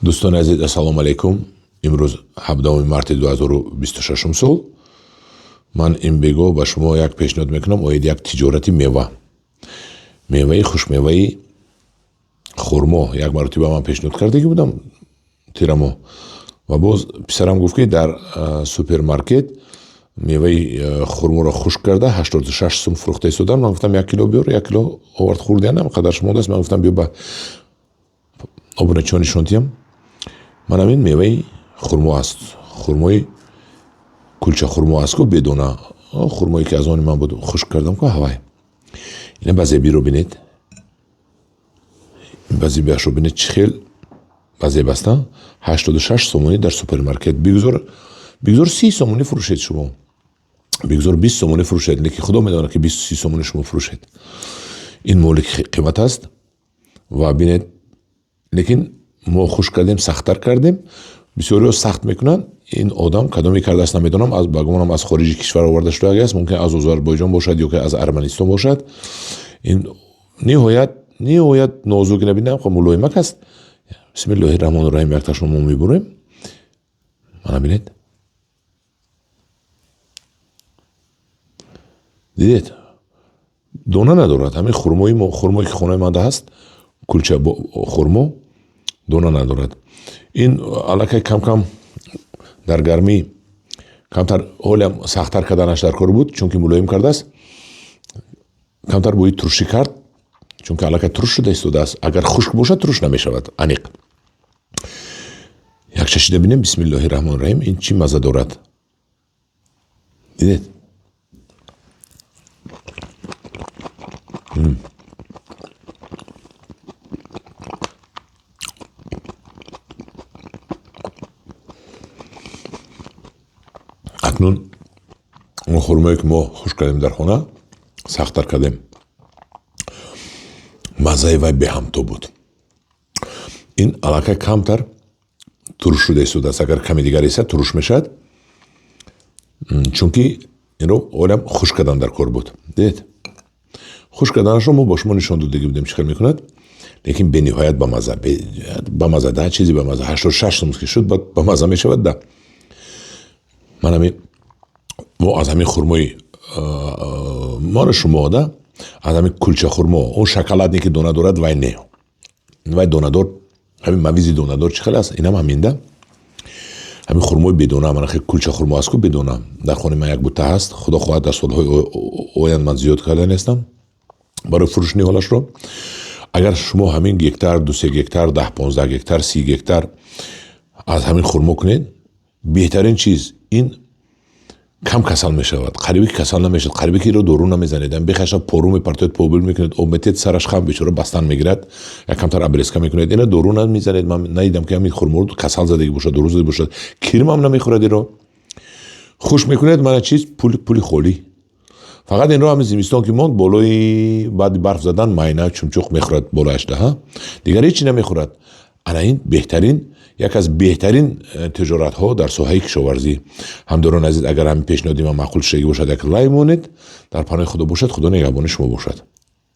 دوستان عزیز السلام علیکم. امروز 17 مارت 2026 سال. من این بیگو با شما یک پیشنهاد میکنم اوید یک تجارتی میوه خوشمیوه خرما یک مرتبه من پیشنهاد کرده که بودم تیرمو و باز پسرم گفت که در سوپرمارکت میوه خرما را خشک کرده 86 سوم فروخته ایستادن. من گفتم 1 کیلو بیار، 1 کیلو آورد خورده نم قدرش مونده است. من گفتم بیا با آبونه چانی شونتیم. من همین میوه خرما است، خرمای کلچه خرما است که بدونه خرمایی که از آن من بود خشک کردم که هوای این بعضی بی رو بینید، بعضی بیاش رو بینید چخیل بعضی بستن 86 سومونی در سوپرمارکت بگذار 30 سومونی فروشید شما، بگذار 20 سومونی فروشید، لیکن خدا میدونه که 20-30 سومونی شما فروشید. این مولک قیمت است و بینید. لیکن ما خوش کردیم، سخت‌تر کردیم. بسیاری سخت میکنن. این آدم کدامی کرده است نمیدونم، از بگمانم از خارج کشور آورده شده است، ممکن از آذربایجان باشد یا که از ارمنستان باشد. این نهایت نازک نبینم خب ملایمک است. بسم الله الرحمن الرحیم یک تاشون ما میبریم. من ببینید دیدید دونه ندارد. همین خرمایی که خونه مانده است کلچه خرما دونه ندارد. این علاقه کم در گرمی کمتر حالا سخت‌تر کردنش در کار بود چون که ملایم کرده است. کمتر باید ترشی کرد چون که علاقه ترش شده ایستاده است. اگر خشک باشد ترش نمیشود. انیق یک چشیده بینیم. بسم الله الرحمن الرحیم. این چی مزه دارد دیدید؟ اکنون اون خرمایی که ما خوش کردیم در خونه سخت‌تر کردیم. مزه وای به هم تو بود. این علاقه کمتر ترش شده ایستاده است. اگر کمی دیگر ایست ترش میشد چون که این رو اولم خوش کردن در کار بود. دید خوش کردنش رو ما با شما نشان داده بودیم چیکار میکند. لیکن به نهایت با مزه ده چیزی با مزه 86 سوم که شد با مزه میشود ده. من همین ما از همین خرمای ما رو شما ده از همین کلچه خرما اون شکلات که دونه دارد وای نه وای دونه دار همین مویزی دونه دار چخیل است. اینم همین ده همین خرمای بدونه من خیلی کلچه خرما است که بدونه در خانه من یک بوته هست. خدا خواهد در سالهای آینده من زیاد کرده نیستم برای فروش نیالش رو. اگر شما همین گکتر 2-3 گکتر 10-15 گکتر 30 گکتر از همین خرما کنید بهترین چیز این کم کسل میشود. قریبی کسل نمیشد. قریبی که رو دورو نمیزنید. بخشا پرو میپرتید پوبل میکنید او میتید سرش خم بیچاره بستن میگیرد یک کمتر ابریسکا میکنید. اینا دورو نمیزنید. من ندیدم که همین خرما رو کسل زدگی باشه درو زده باشه کرم هم نمیخورد. رو خوش میکنید. من چیز پولی خولی فقط این رو همین زمستان که موند بالای بعد برف زدن ماینه چمچوق میخورد بالایش ده دیگر هیچی نمیخورد. انا این بهترین یک از بهترین تجارت ها در ساحه کشاورزی. همداران عزیز اگر همین پیشنهادی من معقول شده باشد یک لایک مونید در پناه خدا باشد. خدا نگهبان شما باشد.